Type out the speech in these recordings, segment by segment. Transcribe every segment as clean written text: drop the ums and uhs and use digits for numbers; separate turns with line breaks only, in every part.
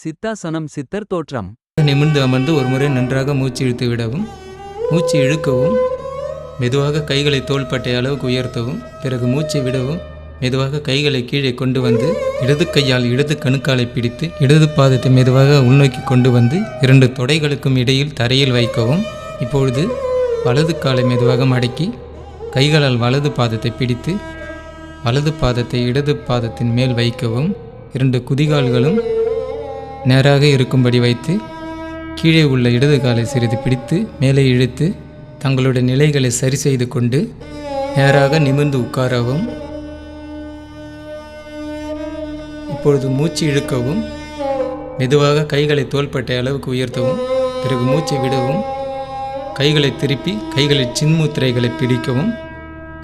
சித்தாசனம் சித்தர் தோற்றம்.
நிமிர்ந்து அமர்ந்து ஒரு முறை நன்றாக மூச்சு இழுத்து விடவும், மூச்சு இழுக்கவும், மெதுவாக கைகளை தோள்பட்டை அளவுக்கு உயர்த்தவும், பிறகு மூச்சை விடவும், மெதுவாக கைகளை கீழே கொண்டு வந்து இடது கையால் இடது கணுக்காலை பிடித்து இடது பாதத்தை மெதுவாக உள்நோக்கி கொண்டு வந்து 2 தொடைகளுக்கும் இடையில் தரையில் வைக்கவும். இப்பொழுது வலது காலை மெதுவாக மடக்கி கைகளால் வலது பாதத்தை பிடித்து வலது பாதத்தை இடது பாதத்தின் மேல் வைக்கவும். 2 குதிகால்களும் நேராக இருக்கும்படி வைத்து கீழே உள்ள இடது காலை சிறிது பிடித்து மேலே இழுத்து தங்களுடைய நிலைகளை சரி செய்து கொண்டு நேராக நிமிர்ந்து உட்காரவும். இப்பொழுது மூச்சு இழுக்கவும், மெதுவாக கைகளை தோள்பட்டை அளவுக்கு உயர்த்தவும், பிறகு மூச்சை விடவும், கைகளை திருப்பி கைகளில் சின்முத்திரைகளை பிடிக்கவும்.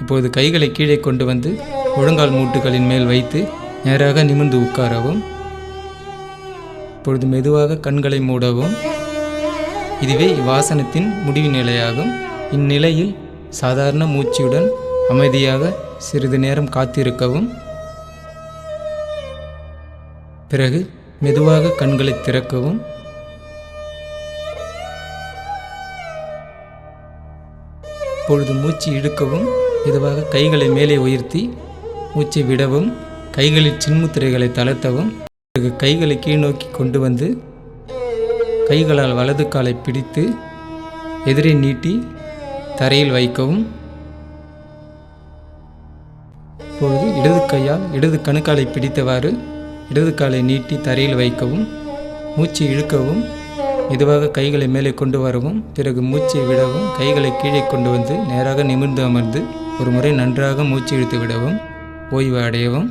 இப்போது கைகளை கீழே கொண்டு வந்து முழங்கால் மூட்டுகளின் மேல் வைத்து நேராக நிமிர்ந்து உட்காரவும். இப்பொழுது மெதுவாக கண்களை மூடவும். இதுவே இவ்வாசனத்தின் முடிவு நிலையாகும். இந்நிலையில் சாதாரண மூச்சுடன் அமைதியாக சிறிது நேரம் காத்திருக்கவும். பிறகு மெதுவாக கண்களை திறக்கவும். இப்பொழுது மூச்சு இழுக்கவும், மெதுவாக கைகளை மேலே உயர்த்தி மூச்சை விடவும், கைகளில் சின்முத்திரைகளை தளர்த்தவும். பிறகு கைகளை கீழ் நோக்கி கொண்டு வந்து கைகளால் வலது காலை பிடித்து எதிரே நீட்டி தரையில் வைக்கவும். இப்பொழுது இடது கையால் இடது கணுக்காலை பிடித்தவாறு இடது காலை நீட்டி தரையில் வைக்கவும். மூச்சு இழுக்கவும், மெதுவாக கைகளை மேலே கொண்டு வரவும். பிறகு மூச்சை விடவும், கைகளை கீழே கொண்டு வந்து நேராக நிமிர்ந்து அமர்ந்து ஒரு முறை நன்றாக மூச்சு இழுத்து விடவும். ஓய்வு அடையவும்.